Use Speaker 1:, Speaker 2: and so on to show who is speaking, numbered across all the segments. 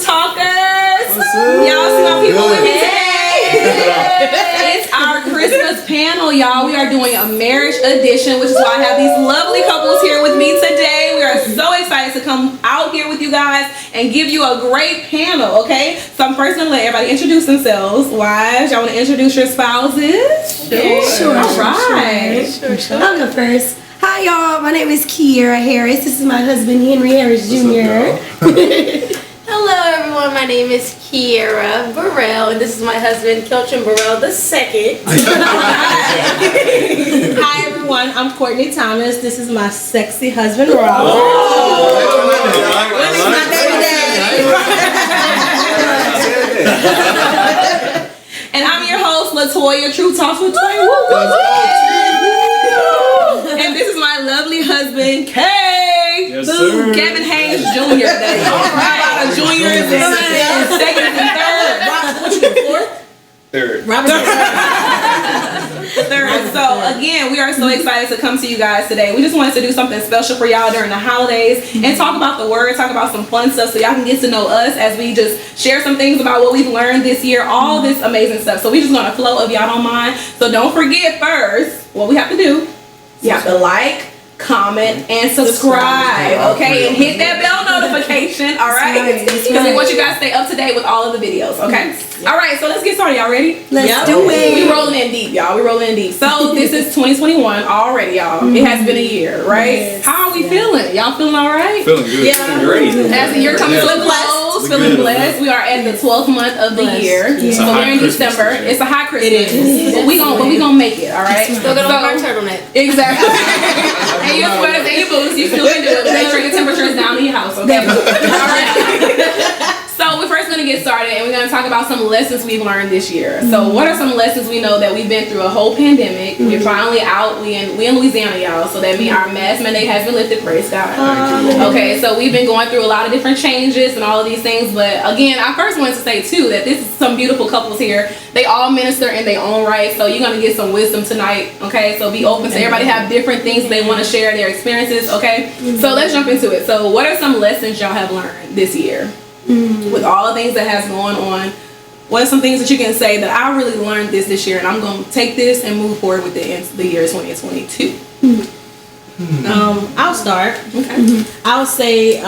Speaker 1: Truth Talkers. Y'all see my people with me today? It's our Christmas panel, y'all. We are doing a marriage edition, which is why I have these lovely couples here with me today. We are so excited to come out here with you guys and give you a great panel, okay? So I'm first gonna let everybody introduce themselves. Wives, y'all wanna introduce your spouses?
Speaker 2: Sure.
Speaker 1: All right.
Speaker 2: Sure. I'll go first. Hi y'all, my name is KIERRA Harris. This is my husband Henry Harris Jr.
Speaker 3: Hello everyone, my name is KIERRA Burrell and this is my husband KELTRIN Burrell II.
Speaker 4: Hi everyone, I'm COURTNEY Thomas. This is my sexy husband Rob.
Speaker 1: And I'm your host LATOYA, Truth Talks with Toy. And this is my lovely husband, Kay.
Speaker 5: Yes, sir.
Speaker 1: Kevin Haynes Jr. All right. Juniors and seconds and third. What you get, fourth?
Speaker 5: Third.
Speaker 1: Third. So again, we are so excited to come to you guys today. We just wanted to do something special for y'all during the holidays and talk about the word, talk about some fun stuff so y'all can get to know us as we just share some things about what we've learned this year, all this amazing stuff. So we just gonna flow if y'all don't mind. So don't forget first what we have to do. You have to like, comment, and subscribe, okay? And hit that bell notification, all right? Because we want you guys to stay up to date with all of the videos, okay? All right, so let's get started. Y'all ready?
Speaker 2: Let's do it.
Speaker 1: We rolling in deep, y'all. We rolling in deep. So this is 2021 already, y'all. It has been a year, right? How are we feeling? Y'all feeling all right?
Speaker 5: Feeling good.
Speaker 1: Yeah.
Speaker 5: Great.
Speaker 1: As the year comes to a close, feeling blessed. We are at the 12th month of the year.
Speaker 5: It's
Speaker 1: So
Speaker 5: a hot
Speaker 1: we're in
Speaker 5: Christmas
Speaker 1: December.
Speaker 5: this year.
Speaker 1: It's a hot Christmas. But we gonna make it, all right?
Speaker 3: Still gonna wear my turtleneck.
Speaker 1: Exactly. And your sweaters and your boots, you still can do it. But make sure your temperature is down in your house, okay? All right. So we're first gonna get started and we're gonna talk about some lessons we've learned this year. So what are some lessons we know that we've been through a whole pandemic? We're finally out. We in Louisiana, y'all. So that means our mask mandate has been lifted. Praise God. Okay, so we've been going through a lot of different changes and all of these things. But again, I first wanted to say too that this is some beautiful couples here. They all minister in their own right. So you're gonna get some wisdom tonight. Okay, so be open. So everybody have different things they want to share their experiences. Okay, so let's jump into it. So what are some lessons y'all have learned this year? With all the things that has going on, what are some things that you can say that I really learned this year and I'm going to take this and move forward with the year 2022?
Speaker 4: I'll start.
Speaker 1: Okay.
Speaker 4: I'll say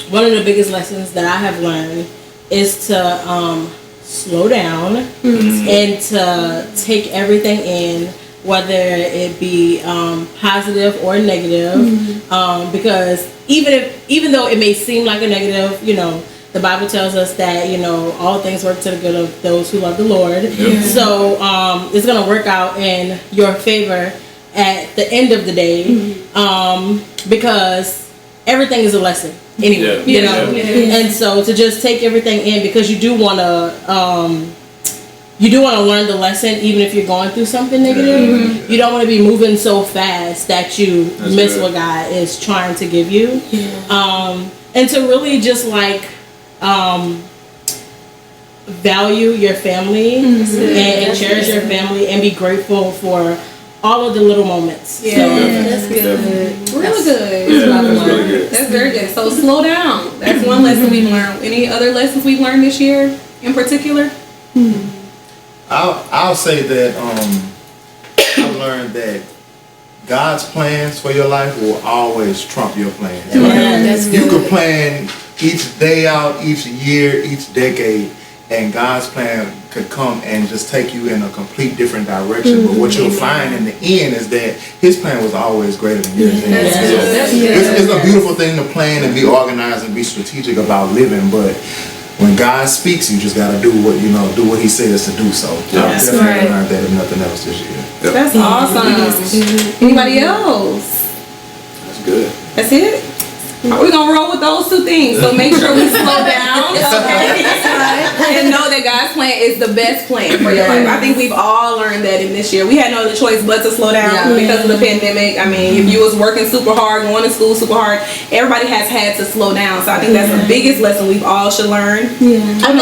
Speaker 4: one of the biggest lessons that I have learned is to slow down and to take everything in, whether it be positive or negative, because even though it may seem like a negative, you know, the Bible tells us that, you know, all things work to the good of those who love the Lord. So it's gonna work out in your favor at the end of the day, because everything is a lesson anyway, you know. And so to just take everything in, because you do want to learn the lesson, even if you're going through something negative. You don't want to be moving so fast that you miss what God is trying to give you. And to really just like value your family and cherish your family and be grateful for all of the little moments.
Speaker 1: That's good. Really good. That's very good. So slow down. That's one lesson we've learned. Any other lessons we've learned this year in particular?
Speaker 6: I'll say that I've learned that God's plans for your life will always trump your plans. You can plan each day out, each year, each decade, and God's plan could come and just take you in a complete different direction. But what you'll find in the end is that His plan was always greater than yours. It's a beautiful thing to plan and be organized and be strategic about living, but when God speaks, you just gotta do what He says to do. So I've definitely learned that, if nothing else, this year.
Speaker 1: That's awesome. Anybody else?
Speaker 5: That's good.
Speaker 1: That's it? We're gonna roll with those two things. So make sure we slow down, and know that God's plan is the best plan for your life. I think we've all learned that in this year. We had no other choice but to slow down because of the pandemic. I mean, if you was working super hard, going to school super hard, everybody has had to slow down. So I think that's the biggest lesson we've all should learn.
Speaker 4: I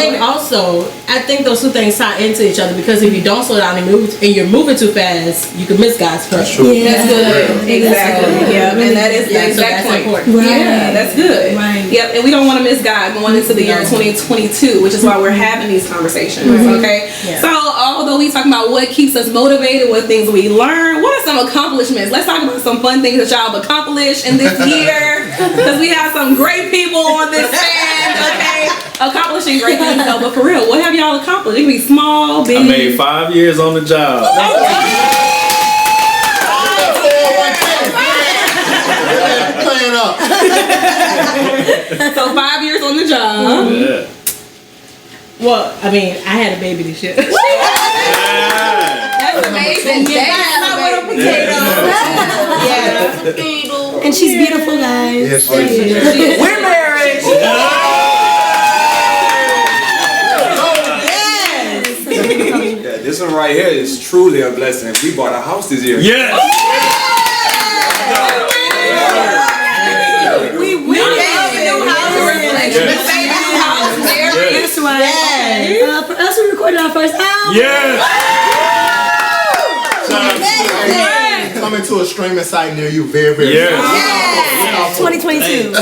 Speaker 4: think those two things tie into each other, because if you don't slow down and you're moving too fast, you can miss God's plan.
Speaker 1: That's good. Exactly. Yeah, and that is the exact point.
Speaker 4: Important.
Speaker 1: Yeah, that's good.
Speaker 2: Right.
Speaker 1: Yep, and we don't want to miss God going into the year 2022, which is why we're having these conversations. Okay.
Speaker 4: Yeah.
Speaker 1: So although we talk about what keeps us motivated, what things we learn, what are some accomplishments? Let's talk about some fun things that y'all have accomplished in this year, because we have some great people on this stand. Okay, accomplishing great things. No, but for real, what have y'all accomplished? It can be small, big.
Speaker 5: I made 5 years on the job.
Speaker 6: Playing up.
Speaker 1: So 5 years on the job.
Speaker 5: Yeah.
Speaker 4: Well, I mean, I had a baby this year.
Speaker 5: Yeah.
Speaker 1: That's amazing.
Speaker 4: Yeah.
Speaker 2: And she's beautiful, guys.
Speaker 6: Yes, she is.
Speaker 7: We're married.
Speaker 5: Yeah, this one right here is truly a blessing. We bought a house this year.
Speaker 7: Yes.
Speaker 2: We win. That's right. For us, we recorded our first album.
Speaker 7: Yes.
Speaker 6: Coming to a streaming site near you very, very
Speaker 7: Yes.
Speaker 6: soon.
Speaker 2: 2022.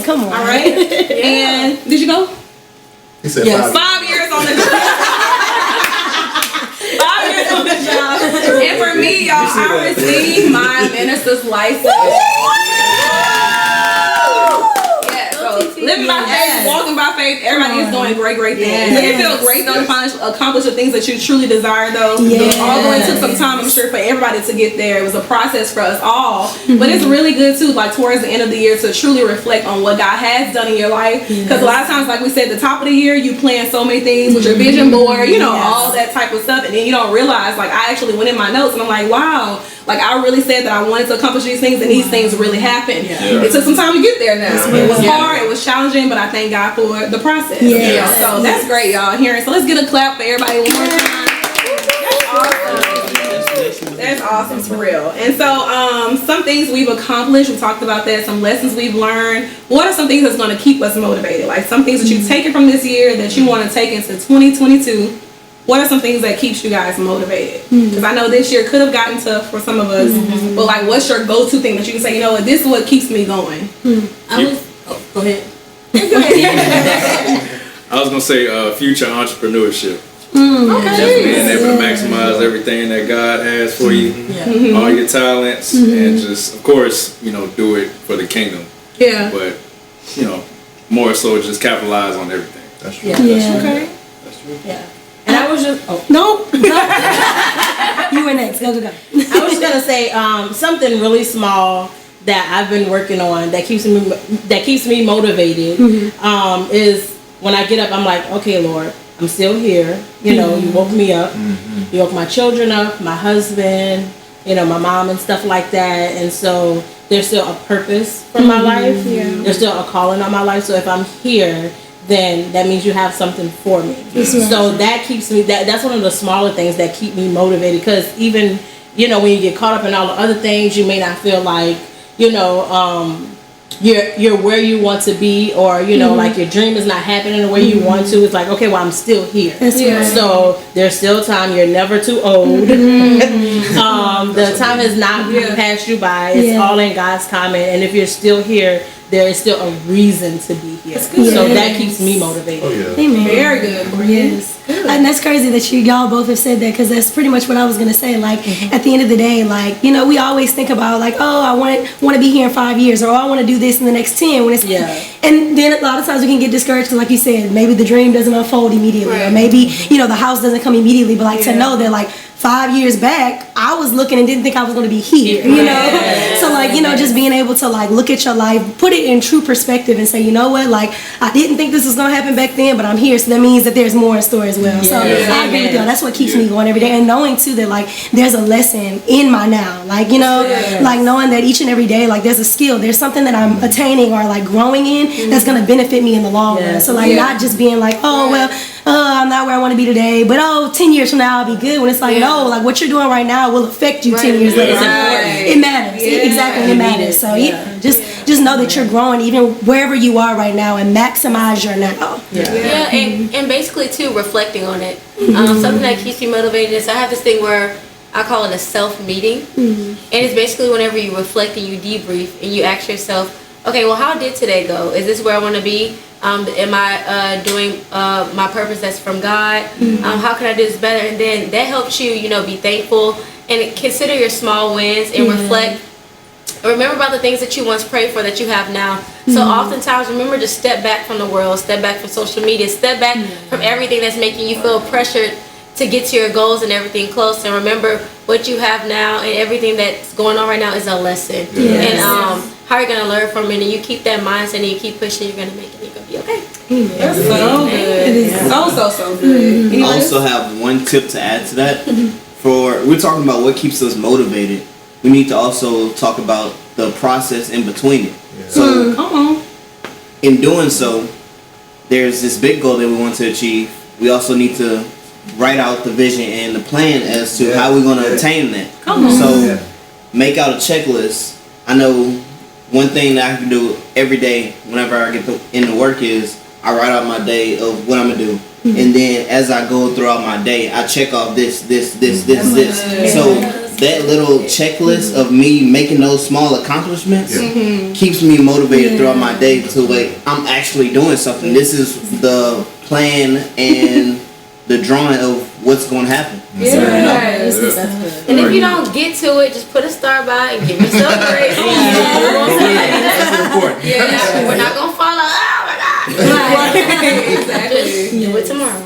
Speaker 2: Come on.
Speaker 1: All right. And did you go?
Speaker 6: He said
Speaker 4: Yes.
Speaker 1: 5 years on the job. 5 years on the job. And for me, y'all, I received my minister's license. Yeah, so living by faith, walking by faith, everybody is doing great things.
Speaker 2: Yes.
Speaker 1: It feels great though to accomplish the things that you truly desire though.
Speaker 2: Yes.
Speaker 1: Although it took some time, I'm sure, for everybody to get there. It was a process for us all. But it's really good too, like towards the end of the year, to truly reflect on what God has done in your life. Because a lot of times, like we said, at the top of the year, you plan so many things with your vision board, you know, all that type of stuff. And then you don't realize, like, I actually went in my notes and I'm like, wow, like I really said that I wanted to accomplish these things and these things really happened. It took some time to get there now. It was hard, it was challenging, but I thank God for the process.
Speaker 2: Yes.
Speaker 1: You know? So that's great, y'all, hearing. So let's get a clap for everybody one more time. That's awesome, for real. And so some things we've accomplished, we talked about that, some lessons we've learned. What are some things that's going to keep us motivated? Like some things that you've taken from this year that you want to take into 2022. What are some things that keeps you guys motivated? Because I know this year could have gotten tough for some of us, but like what's your go-to thing that you can say, you know what, this is what keeps me going?
Speaker 4: Go ahead.
Speaker 5: I was gonna say future entrepreneurship. Definitely being able to maximize everything that God has for you, all your talents, and just, of course, you know, do it for the kingdom.
Speaker 1: Yeah.
Speaker 5: But, you know, more so just capitalize on everything.
Speaker 6: That's true.
Speaker 4: Yeah.
Speaker 1: Okay.
Speaker 5: That's true.
Speaker 4: Yeah. And I was just
Speaker 2: No. You were next. Go.
Speaker 4: I was just gonna say something really small that I've been working on that keeps me motivated is when I get up, I'm like, okay, Lord, I'm still here. You know, you woke me up. You woke my children up, my husband, you know, my mom and stuff like that. And so there's still a purpose for my life. There's still a calling on my life. So if I'm here, then that means you have something for me. So that keeps me, that's one of the smaller things that keep me motivated. Because even, you know, when you get caught up in all the other things, you may not feel like, you know, you're where you want to be, or you know, like your dream is not happening the way you want to. It's like, okay, well, I'm still here. So there's still time. You're never too old. The time has not passed you by. It's all in God's timing, and if you're still here, there is still a reason to be here. So that keeps me motivated.
Speaker 6: Oh yeah.
Speaker 2: Amen.
Speaker 1: Very good.
Speaker 2: Yes. And that's crazy that y'all both have said that, because that's pretty much what I was gonna say. Like at the end of the day, like, you know, we always think about like, oh, I want to be here in 5 years, or oh, I want to do this in the next 10. When it's and then a lot of times we can get discouraged because, like you said, maybe the dream doesn't unfold immediately, or maybe, you know, the house doesn't come immediately. But like to know that like 5 years back, I was looking and didn't think I was going to be here, you know? So like, you know, just being able to like look at your life, put it in true perspective and say, you know what, like I didn't think this was going to happen back then, but I'm here. So that means that there's more in store as well. So I agree with y'all. That's what keeps me going every day. And knowing too that like there's a lesson in my now, like, you know, like knowing that each and every day, like there's a skill, there's something that I'm attaining or like growing in that's going to benefit me in the long run. So like not just being like, oh, well, I'm not where I want to be today, but 10 years from now I'll be good. When it's like, no, like what you're doing right now will affect you 10 years later. It matters. Exactly, it matters. So just know that you're growing even wherever you are right now, and maximize your now.
Speaker 3: And basically too, reflecting on it. Something that keeps me motivated is I have this thing where I call it a self-meeting. And it's basically whenever you reflect and you debrief and you ask yourself, okay, well, how did today go? Is this where I want to be? Am I doing my purpose that's from God? How can I do this better? And then that helps you, be thankful and consider your small wins and reflect. Remember about the things that you once prayed for that you have now. So oftentimes, remember to step back from the world, step back from social media, step back from everything that's making you feel pressured to get to your goals and everything close. And remember what you have now and everything that's going on right now is a lesson. And how you're going to learn from it. And you keep that mindset and you keep pushing, you're going to make it. You're going to be okay.
Speaker 1: That's so good. So good.
Speaker 7: I also have one tip to add to that. We're talking about what keeps us motivated. We need to also talk about the process in between it. So,
Speaker 1: come on.
Speaker 7: In doing so, there's this big goal that we want to achieve. We also need to write out the vision and the plan as to how we're going to attain that. So, make out a checklist. I know one thing that I can do every day whenever I get into work is I write out my day of what I'm going to do. And then as I go throughout my day, I check off this. So that little checklist of me making those small accomplishments keeps me motivated throughout my day to I'm actually doing something. This is the plan and the drawing of what's going to happen.
Speaker 3: And if you don't get to it, just put a star by it and give yourself grace.
Speaker 6: That's important.
Speaker 3: We're not going to follow.
Speaker 1: Exactly.
Speaker 3: Just do it tomorrow.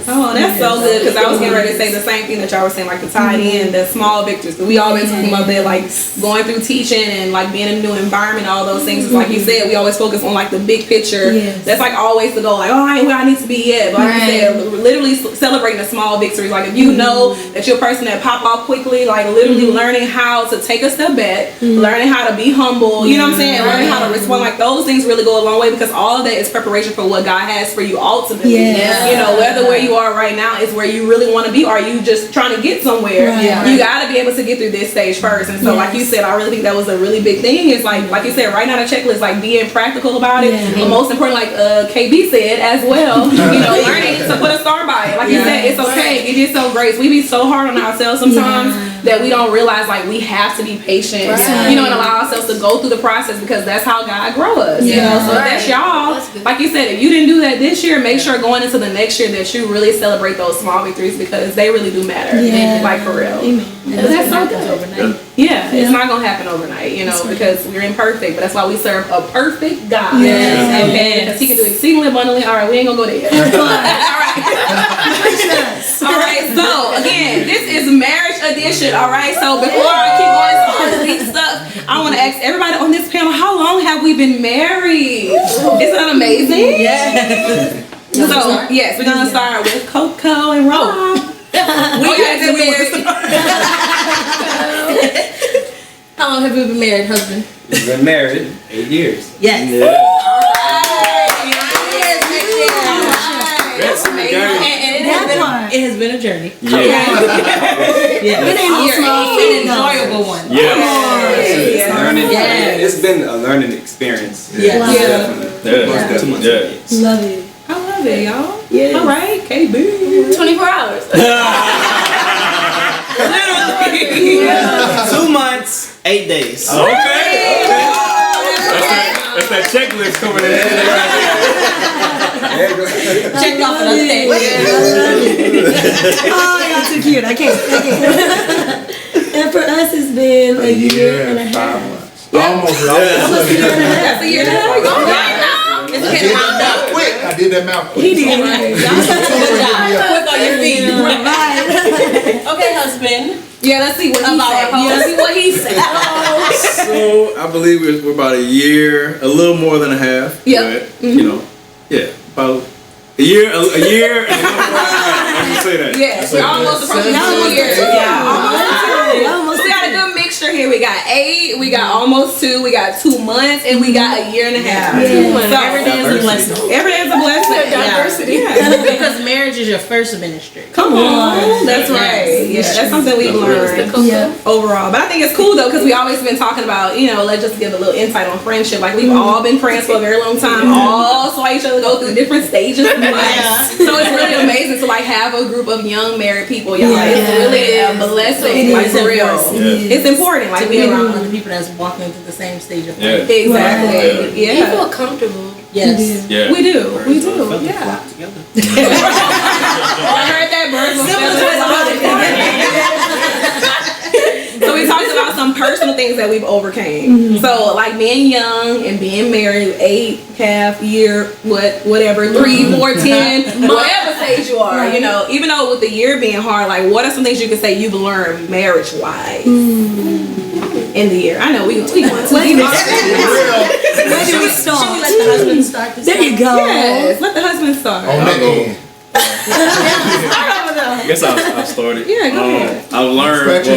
Speaker 1: Oh, that's so good, because I was getting ready to say the same thing that y'all were saying, like the tie in, the small victories. Because we always talking about that, like going through teaching and like being in a new environment, all those things. It's like you said, we always focus on like the big picture. That's like always the goal. Like, oh, I ain't where I need to be yet. But like you said, literally celebrating the small victories. Like if you know that you're a person that pop off quickly, like literally learning how to take a step back, learning how to be humble. You know what I'm saying? Learning how to respond. Like those things really go a long way, because all of that is preparation for what God has for you ultimately. Whether where you are right now is where you really want to be, or are you just trying to get somewhere. You got to be able to get through this stage first. And so like you said, I really think that was a really big thing. It's like you said, writing out a checklist, like being practical about it. But most important, like KB said as well, learning to put a star by it. Like you said, it's okay. Give yourself grace. We be so hard on ourselves sometimes that we don't realize like we have to be patient, and allow ourselves to go through the process, because that's how God grow us. So if that's y'all, like you said, if you didn't do that this year, make sure going into the next year that you really celebrate those small victories, because they really do matter. Like for real. That's so good. It's not gonna happen overnight, because we're imperfect, but that's why we serve a perfect God. Okay, because He can do exceedingly abundantly. All right, we ain't gonna go there. All right, so again, this is marriage edition. All right, so before I keep going into all this deep stuff, I want to ask everybody on this panel, how long have we been married? Isn't that amazing? So yes, we're gonna start with Coco and Rob.
Speaker 4: How long have we been married, husband?
Speaker 8: We've been married 8 years.
Speaker 4: Yes.
Speaker 5: That's amazing.
Speaker 4: And it has been a journey.
Speaker 2: It ain't no small
Speaker 4: An enjoyable one.
Speaker 8: It's been a learning experience.
Speaker 2: Definitely. Love it.
Speaker 1: I love it, y'all. All right, KB.
Speaker 3: 24 hours.
Speaker 7: 2 months, 8 days.
Speaker 5: Okay. That's that checklist coming in.
Speaker 4: Check off another day.
Speaker 2: Oh, y'all too cute. I can't. And for us, it's been a year and a half.
Speaker 6: Almost.
Speaker 1: That's a year and a half.
Speaker 6: I did that mouth quick.
Speaker 2: He did.
Speaker 4: Quick on your feet. Okay, husband.
Speaker 1: Let's see what he said. Let's see what he said.
Speaker 5: So I believe we're about a year, a little more than a half. But, about a year. And I'm gonna say that.
Speaker 1: Yes, we're almost approaching 2 years. Almost. We got a good mixture mixture here. We got 8, we got almost 2, we got 2 months, and we got a year and a half.
Speaker 4: So every day is a blessing.
Speaker 1: Every day is a blessing.
Speaker 4: Diversity. Because marriage is your first ministry.
Speaker 1: Come on. That's right. Yeah, that's something we've learned overall. But I think it's cool though, because we always been talking about, you know, let's just give a little insight on friendship. Like we've all been friends for a very long time. All saw each other go through different stages of life. So it's really amazing to like have a group of young married people. Y'all, it's really a blessing. Like for real, it's important. Like
Speaker 4: to be around other people that's walking through the same stage of life.
Speaker 1: Exactly.
Speaker 3: You feel comfortable.
Speaker 4: Yes.
Speaker 5: Yeah.
Speaker 1: We do. We do. Yeah. I heard that birds. So we talked about some personal things that we've overcame. So like being young and being married, 8, half, year, whatever, 3, 4, 10, whatever stage you are. You know, even though with the year being hard, like what are some things you could say you've learned marriage wise in the year? I know we going too deep.
Speaker 2: Where do we start?
Speaker 4: Should we let the husband start this?
Speaker 2: There you go.
Speaker 1: Yes, let the husband start.
Speaker 6: On that end.
Speaker 5: I guess I'll start it.
Speaker 1: Yeah, go ahead.
Speaker 5: I've learned.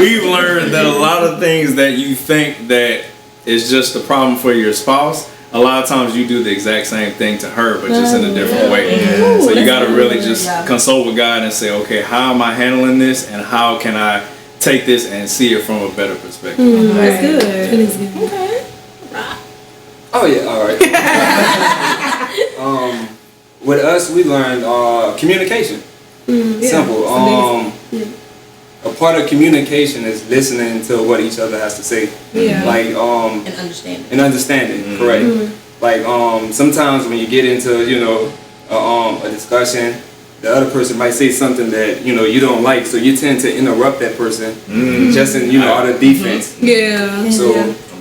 Speaker 5: We've learned that a lot of things that you think that is just a problem for your spouse, a lot of times you do the exact same thing to her, but just in a different way. So you got to really just consult with God and say, okay, how am I handling this, and how can I take this and see it from a better perspective?
Speaker 1: That's good. That is good. Okay.
Speaker 8: Oh yeah, all right. With us, we learned communication. Simple. A part of communication is listening to what each other has to say. Like
Speaker 4: and understanding.
Speaker 8: And understanding, correct. Like sometimes when you get into, you know, a discussion, the other person might say something that, you know, you don't like, so you tend to interrupt that person just in, you know, out of defense. So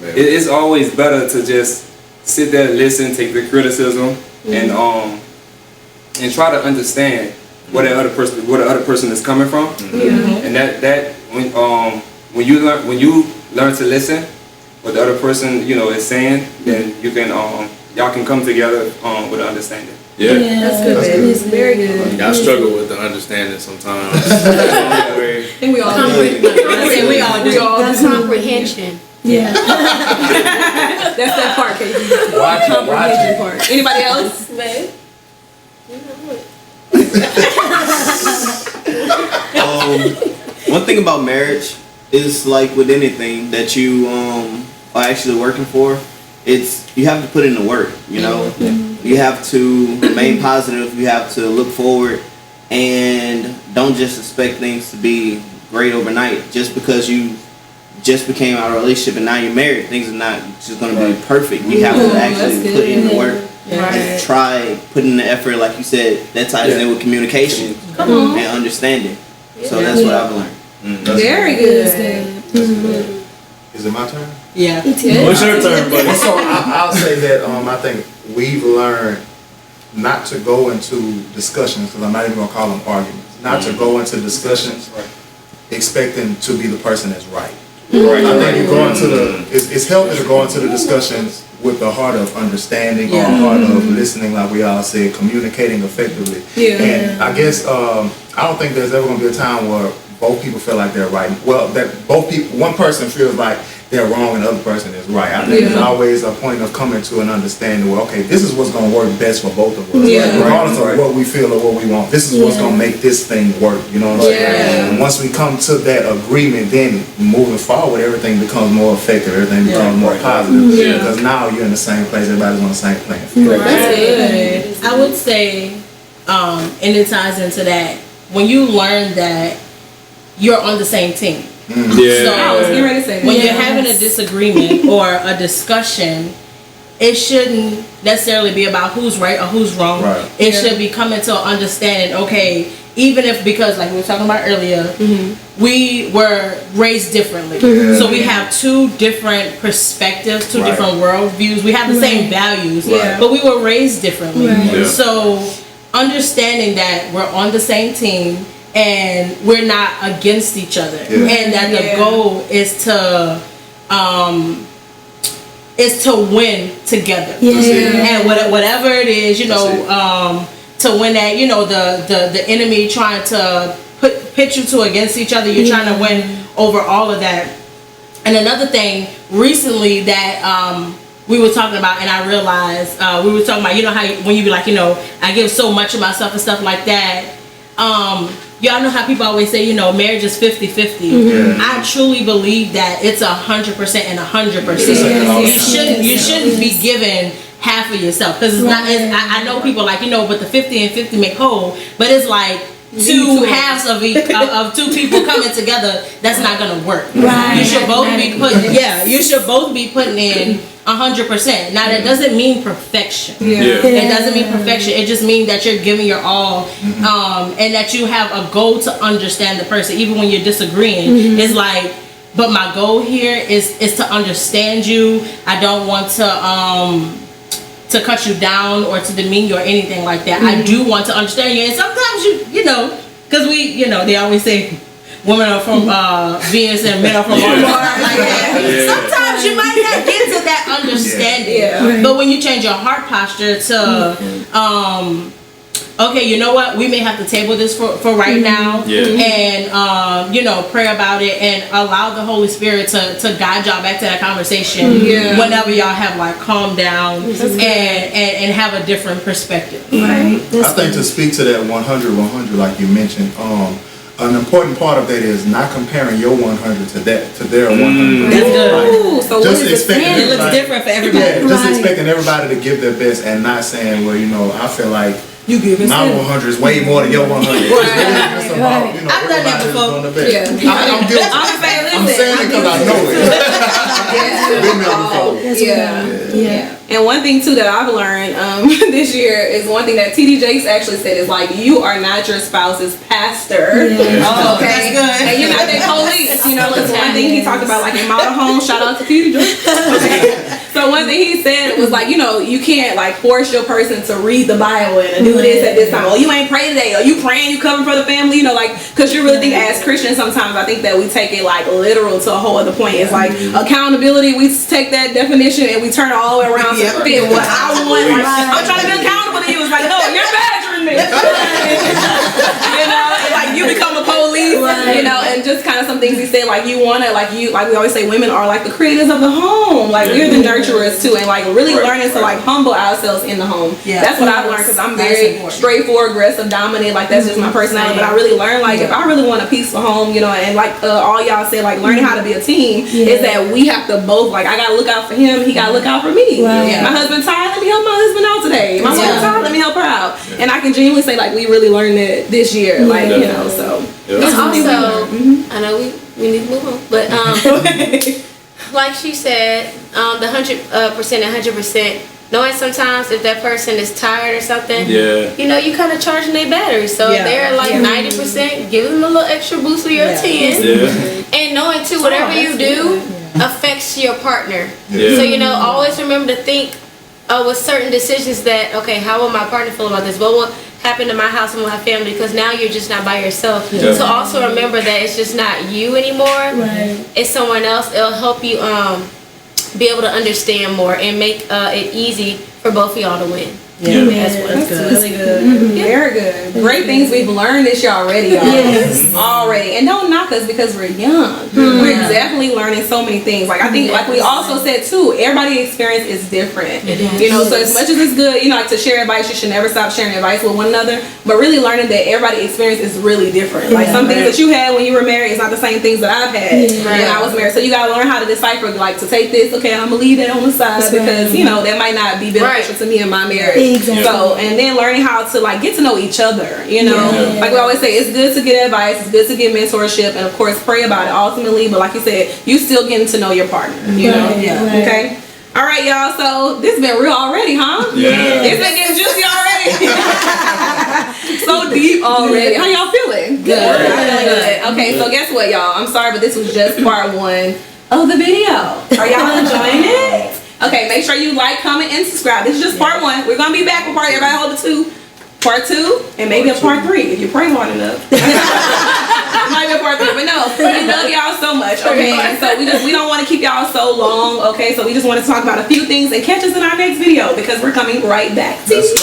Speaker 8: it's always better to just sit there, listen, take the criticism, and try to understand where the other person is coming from. And that when you learn to listen what the other person, you know, is saying, then you can y'all can come together with an understanding.
Speaker 5: Yeah,
Speaker 1: that's good. It's very good.
Speaker 5: I struggle with the understanding sometimes.
Speaker 1: I think we all do. We all do.
Speaker 3: Comprehension.
Speaker 2: Yeah.
Speaker 1: That's that part, KG. Comprehension part. Anybody else? Babe?
Speaker 7: One thing about marriage is, like with anything that you are actually working for, it's you have to put in the work, you know. You have to remain positive, you have to look forward, and don't just expect things to be great overnight. Just because you just became out of a relationship and now you're married, things are not just going to be perfect. You have to actually put in the work and try putting the effort, like you said. That ties in with communication and understanding. So that's what I've learned.
Speaker 1: Very good.
Speaker 6: Is it my turn?
Speaker 4: Yeah.
Speaker 5: What's your turn, buddy?
Speaker 6: So I'll say that I think we've learned not to go into discussions, because I'm not even going to call them arguments, not to go into discussions expecting to be the person that's right. I think you go into it's healthy to go into the discussions with the heart of understanding, or the heart of listening, like we all said, communicating effectively. And I guess I don't think there's ever going to be a time where both people feel like they're right. Well, that both people, one person feels like they're wrong and the other person is right. I think there's always a point of coming to an understanding where, okay, this is what's going to work best for both of us. Regardless of what we feel or what we want, this is what's going to make this thing work. You know what I'm saying? And once we come to that agreement, then moving forward, everything becomes more effective. Everything becomes more positive. Because now you're in the same place. Everybody's on the same plane.
Speaker 4: That's good. I would say, and it ties into that, when you learn that you're on the same team. So
Speaker 1: I was getting ready to say
Speaker 4: when you're having a disagreement or a discussion, it shouldn't necessarily be about who's right or who's wrong. It should be coming to an understanding, okay, even if, because like we were talking about earlier, we were raised differently. So we have two different perspectives, two different world views. We have the same values, but we were raised differently. So understanding that we're on the same team and we're not against each other, and that the goal is to win together, and whatever it is, you know, to win that, you know, the enemy trying to pit you two against each other. You're trying to win over all of that. And another thing recently that we were talking about, and I realized we were talking about, you know how when you be like, you know, I give so much of myself and stuff like that. Y'all know how people always say, you know, marriage is 50-50. I truly believe that it's 100% and 100%. You shouldn't be given half of yourself, because it's not. I know people like, you know, but the 50 and 50 make whole, but it's like two halves of two people coming together. That's not gonna work. Right. You should both be putting. Yeah, you should both be putting in 100%. Now that doesn't mean perfection. It doesn't mean perfection. It just means that you're giving your all, and that you have a goal to understand the person, even when you're disagreeing. It's like, but my goal here is to understand you. I don't want to cut you down or to demean you or anything like that. I do want to understand you, and sometimes you know, because they always say women are from Venus and men are from Mars. Like that. Sometimes you might not get to that understanding, but when you change your heart posture to okay, you know what, we may have to table this for right now, and you know, pray about it and allow the Holy Spirit to guide y'all back to that conversation whenever y'all have like calmed down and have a different perspective.
Speaker 6: I think to speak to that 100, like you mentioned, an important part of that is not comparing your 100 to their 100.
Speaker 4: That's good.
Speaker 6: Like, so just expecting
Speaker 4: it looks different for everybody.
Speaker 6: Yeah, just expecting everybody to give their best and not saying, well, you know, I feel like
Speaker 4: you give
Speaker 6: my 100 is way more than your 100. About, you know,
Speaker 4: I've done that before.
Speaker 6: I'm guilty. I'm saying it because I know it.
Speaker 1: And one thing too that I've learned this year is one thing that TD Jakes actually said is like, you are not your spouse's pastor.
Speaker 4: Oh, okay. That's good.
Speaker 1: And you're not their police. You know, that's one thing he talked about, like in model homes. Shout out to TD Jakes. So one thing he said was like, you know, you can't like force your person to read the Bible and do this at this time. Oh, you ain't pray today. Or you praying, you covering for the family. You know, like, because you really think as Christians sometimes I think that we take it like literal to a whole other point. It's like accountability. We take that definition and we turn it all the way around to fit what I want. Like, I'm trying to be accountable to you. It's like, no, you're badgering me. You know, like you become a police. You know, and just kind of some things he said, like you want to, like we always say, women are like the creators of the home. Like we're the nurturers too, and like really learning to like humble ourselves in the home. That's what I've learned, because I'm very straightforward, aggressive, dominant. Like that's just my personality. But I really learned, like if I really want a peaceful home, you know, and like all y'all say, like learning how to be a team is that we have to both, like I gotta look out for him, he gotta look out for me. My husband tired, let me help my husband out today. My wife tired, let me help her out. And I can genuinely say, like we really learned that this year, like you know. So
Speaker 3: it's also I know we need to move on, but like she said, the 100% and 100%. Knowing sometimes if that person is tired or something, you know, you kind of charging their battery. So if they're like 90%, give them a little extra boost with your 10. And knowing too, whatever you do affects your partner. So, you know, always remember to think with certain decisions that, okay, how will my partner feel about this? What will happen to my house and my family? Because now you're just not by yourself. So also remember that it's just not you anymore. It's someone else. It'll help you be able to understand more and make it easy for both of y'all to win.
Speaker 1: That's really good. Very good. Great things we've learned this year already, y'all. Already. And don't knock us because we're young. We're definitely learning so many things. Like I think, like we also said too, everybody's experience is different. You know, so as much as it's good, you know, like to share advice, you should never stop sharing advice with one another. But really learning that everybody's experience is really different. Like some things that you had when you were married is not the same things that I've had when I was married. So you gotta learn how to decipher, like to take this, okay, I'm gonna leave that on the side because you know that might not be beneficial to me in my marriage. So, and then learning how to like get to know each other, you know, like we always say, it's good to get advice, it's good to get mentorship, and of course pray about it ultimately, but like you said, you still getting to know your partner, you know. Okay. All right, y'all, so this has been real already, huh? It's been getting juicy already. So deep already. How y'all feeling? Good. Okay, so guess what, y'all? I'm sorry, but this was just part 1 of the video. Are y'all enjoying it? Okay, make sure you like, comment, and subscribe. This is just part 1. We're gonna be back with everybody hold it to part 2, and maybe a part 3 if you pray hard enough. Might be a part 3, but no, we love y'all so much. Okay, and so we don't want to keep y'all so long. Okay, so we just want to talk about a few things and catch us in our next video because we're coming right back to you.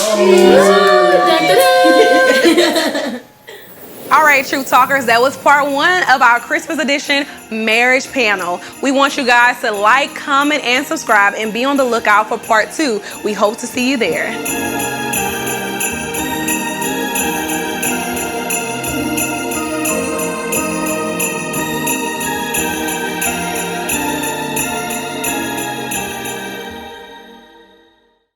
Speaker 1: All right. right, Truth Talkers, that was part 1 of our Christmas edition marriage panel. We want you guys to like, comment, and subscribe, and be on the lookout for part 2. We hope to see you there.